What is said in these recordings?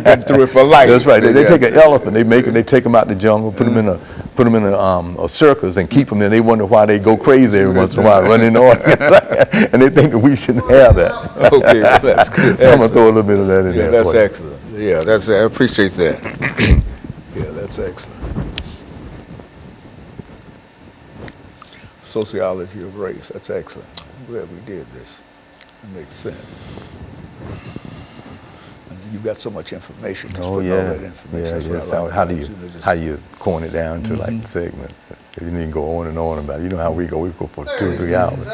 been through it for life. That's right. They take an elephant, they take them out the jungle, put them in a circus and keep them there. They wonder why they go crazy every once in a while, running on, and they think that we shouldn't have that. Okay, well, that's good. I'm gonna throw a little bit of that in there. That's excellent. Yeah, I appreciate that. Yeah, that's excellent. Sociology of race. That's excellent. I'm glad we did this. It makes sense. You've got so much information. Just all that information. Yeah. How do you coin it down to like segments? You need to go on and on about it. You know how we go. We go for 2 or 3 hours.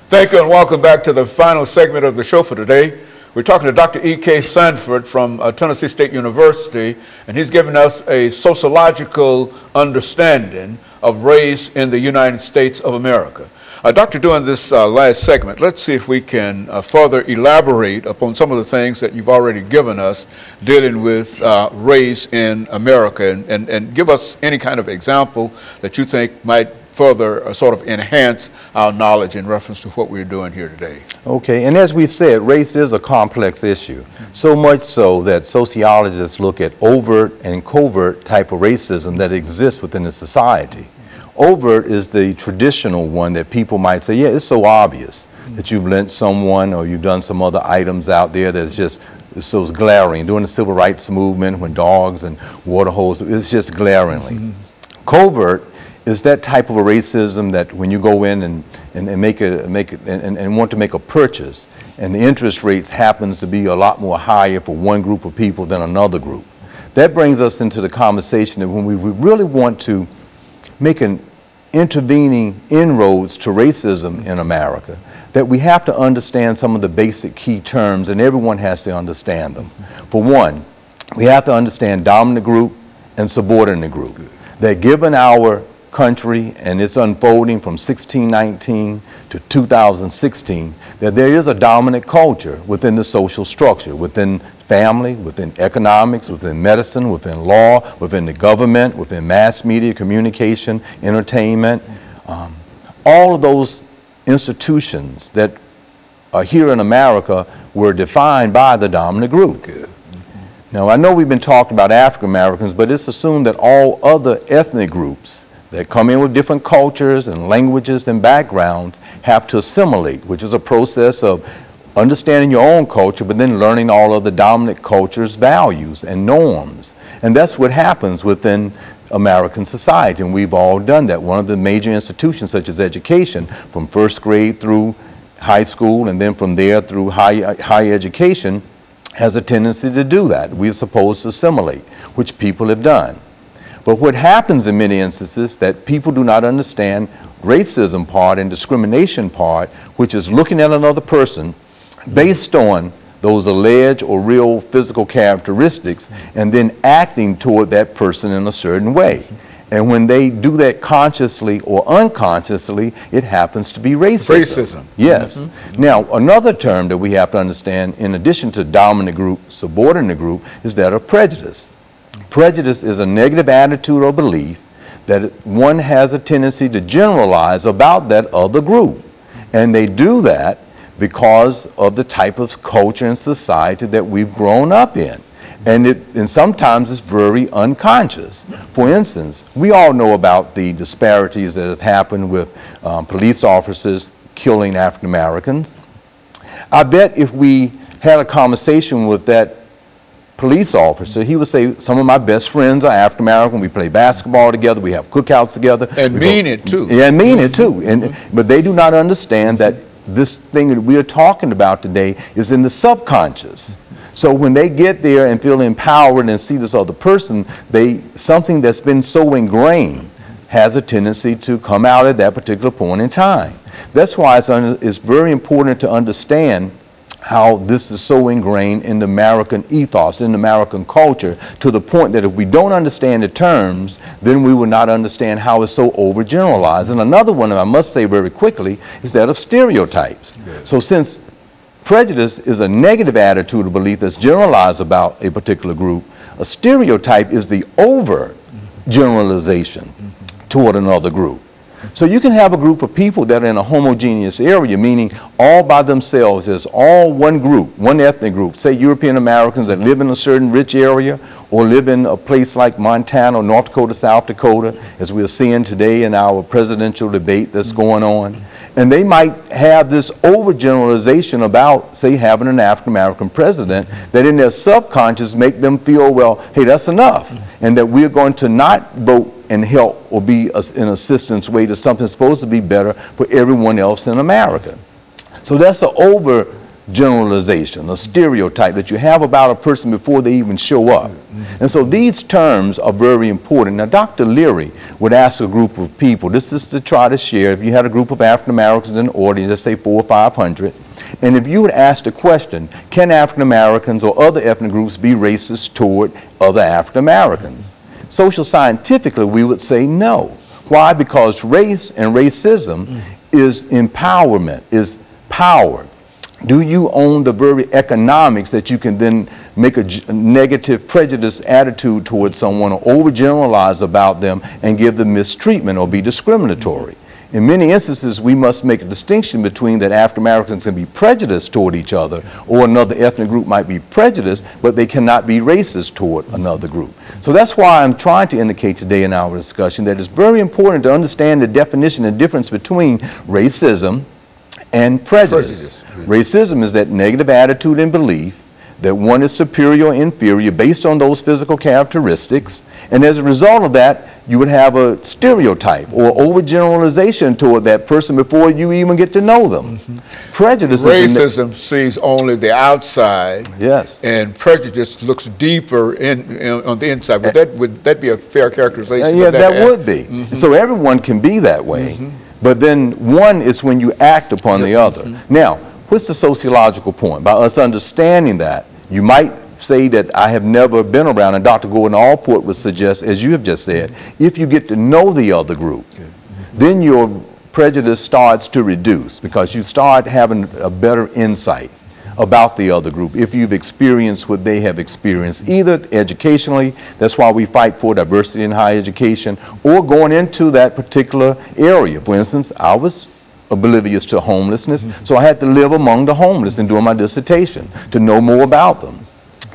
Thank you and welcome back to the final segment of the show for today. We're talking to Dr. EKSanford from Tennessee State University, and he's giving us a sociological understanding of race in the United States of America. Doctor, during this last segment, let's see if we can further elaborate upon some of the things that you've already given us dealing with race in America, and give us any kind of example that you think might further sort of enhance our knowledge in reference to what we're doing here today. Okay, and as we said, race is a complex issue, so much so that sociologists look at overt and covert type of racism that exists within the society. Overt is the traditional one that people might say, yeah, it's so obvious that you've lent someone or you've done some other items out there that's just so glaring. During the civil rights movement, when dogs and water holes, it's just glaringly. Covert is that type of a racism that when you go in and want to make a purchase, and the interest rates happens to be a lot more higher for one group of people than another group. That brings us into the conversation that when we really want to make an intervening inroads to racism in America, that we have to understand some of the basic key terms, and everyone has to understand them. For one, we have to understand dominant group and subordinate group. That given our country and its unfolding from 1619 to 2016, that there is a dominant culture within the social structure, within family, within economics, within medicine, within law, within the government, within mass media, communication, entertainment. All of those institutions that are here in America were defined by the dominant group. Now, I know we've been talking about African Americans, but it's assumed that all other ethnic groups that come in with different cultures and languages and backgrounds have to assimilate, which is a process of understanding your own culture, but then learning all of the dominant culture's values and norms. And that's what happens within American society, and we've all done that. One of the major institutions, such as education, from first grade through high school, and then from there through higher education, has a tendency to do that. We're supposed to assimilate, which people have done. But what happens in many instances that people do not understand racism part and discrimination part, which is looking at another person based on those alleged or real physical characteristics and then acting toward that person in a certain way. And when they do that consciously or unconsciously, it happens to be racism. Yes. Now, another term that we have to understand, in addition to dominant group, subordinate group, is that of prejudice. Prejudice is a negative attitude or belief that one has a tendency to generalize about that other group. And they do that because of the type of culture and society that we've grown up in. And sometimes it's very unconscious. For instance, we all know about the disparities that have happened with police officers killing African Americans. I bet if we had a conversation with that police officer, he would say, some of my best friends are African American, we play basketball together, we have cookouts together. And mean it too. Yeah, and mean it too. But they do not understand that this thing that we are talking about today is in the subconscious. So when they get there and feel empowered and see this other person, something that's been so ingrained has a tendency to come out at that particular point in time. That's why it's very important to understand how this is so ingrained in the American ethos, in the American culture, to the point that if we don't understand the terms, then we will not understand how it's so overgeneralized. And another one that I must say very quickly is that of stereotypes. Yes. So since prejudice is a negative attitude or belief that's generalized about a particular group, a stereotype is the over generalization toward another group. So you can have a group of people that are in a homogeneous area, meaning all by themselves, as all one group, one ethnic group, say European Americans that live in a certain rich area or live in a place like Montana, or North Dakota, South Dakota, as we're seeing today in our presidential debate that's going on. And they might have this overgeneralization about, say, having an African American president that in their subconscious make them feel, well, hey, that's enough, and that we're going to not vote and help or be an assistance way to something supposed to be better for everyone else in America. So that's an overgeneralization, a stereotype that you have about a person before they even show up. And so these terms are very important. Now, Dr. Leary would ask a group of people, this is to try to share, if you had a group of African Americans in the audience, let's say 400 or 500, and if you would ask the question, can African Americans or other ethnic groups be racist toward other African Americans? Social scientifically, we would say no. Why? Because race and racism is empowerment, is power. Do you own the very economics that you can then make a negative prejudice attitude towards someone or overgeneralize about them and give them mistreatment or be discriminatory? In many instances, we must make a distinction between that African Americans can be prejudiced toward each other, or another ethnic group might be prejudiced, but they cannot be racist toward another group. So that's why I'm trying to indicate today in our discussion that it's very important to understand the definition and difference between racism and prejudice. Racism is that negative attitude and belief that one is superior or inferior based on those physical characteristics, and as a result of that, you would have a stereotype or overgeneralization toward that person before you even get to know them. Prejudice Racism sees only the outside. Yes. And prejudice looks deeper on the inside. Would that be a fair characterization? Yeah, that would be. So everyone can be that way. But then one is when you act upon the other. Now, what's the sociological point? By us understanding that, you might say that I have never been around, and Dr. Gordon Allport would suggest, as you have just said, if you get to know the other group, then your prejudice starts to reduce because you start having a better insight about the other group if you've experienced what they have experienced, either educationally, that's why we fight for diversity in higher education, or going into that particular area. For instance, I was oblivious to homelessness, so I had to live among the homeless and doing my dissertation to know more about them.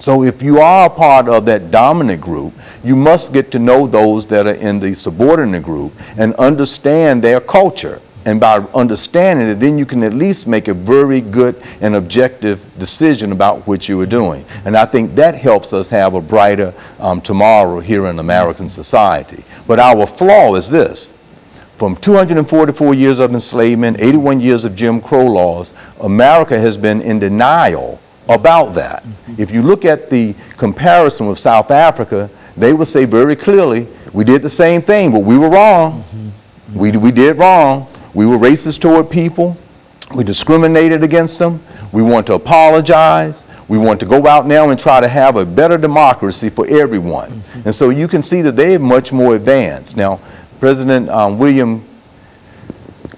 So if you are a part of that dominant group, you must get to know those that are in the subordinate group and understand their culture. And by understanding it, then you can at least make a very good and objective decision about what you are doing. And I think that helps us have a brighter tomorrow here in American society. But our flaw is this. From 244 years of enslavement, 81 years of Jim Crow laws, America has been in denial about that. If you look at the comparison with South Africa, they will say very clearly, we did the same thing, but we were wrong. We did wrong. We were racist toward people. We discriminated against them. We want to apologize. We want to go out now and try to have a better democracy for everyone. And so you can see that they are much more advanced. Now, President William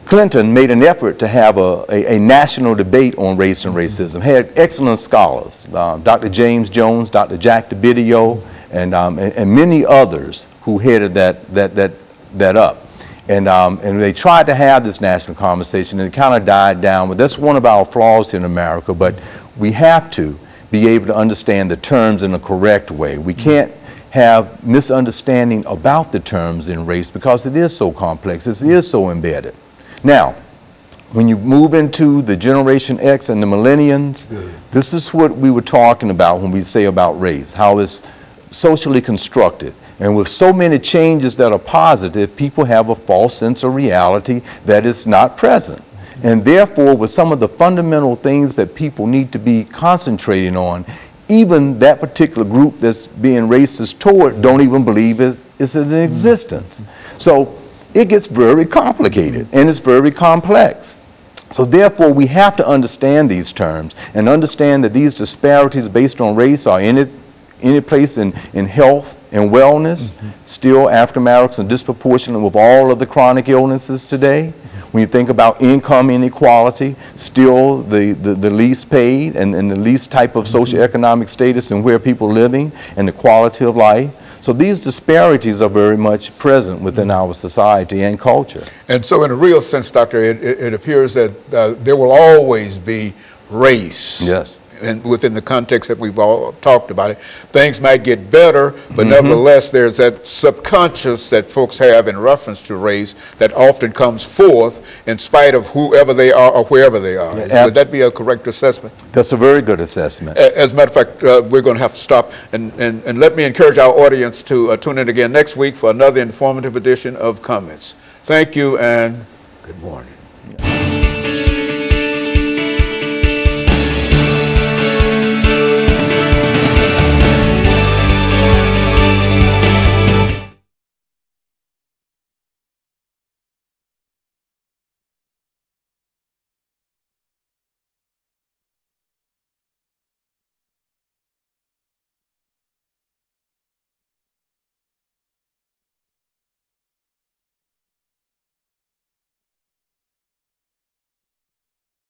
Clinton made an effort to have a national debate on race and racism, had excellent scholars, Dr. James Jones, Dr. Jack DeBidio, and many others who headed that up. And they tried to have this national conversation, and it kind of died down. But that's one of our flaws here in America. But we have to be able to understand the terms in a correct way. We can't have misunderstanding about the terms in race because it is so complex, it is so embedded. Now, when you move into the Generation X and the millennials, this is what we were talking about when we say about race, how it's socially constructed. And with so many changes that are positive, people have a false sense of reality that is not present. And therefore, with some of the fundamental things that people need to be concentrating on, even that particular group that's being racist toward don't even believe it's in existence. So it gets very complicated and it's very complex. So therefore, we have to understand these terms and understand that these disparities based on race are any place in health and wellness. Still, African Americans are disproportionate with all of the chronic illnesses today. When you think about income inequality, still the least paid and the least type of socioeconomic status and where people are living and the quality of life. So these disparities are very much present within our society and culture. And so in a real sense, Doctor, it appears that there will always be race. Yes. And within the context that we've all talked about it, things might get better, but nevertheless, there's that subconscious that folks have in reference to race that often comes forth in spite of whoever they are or wherever they are. Would that be a correct assessment? That's a very good assessment. As a matter of fact, we're going to have to stop. And let me encourage our audience to tune in again next week for another informative edition of Comments. Thank you and good morning.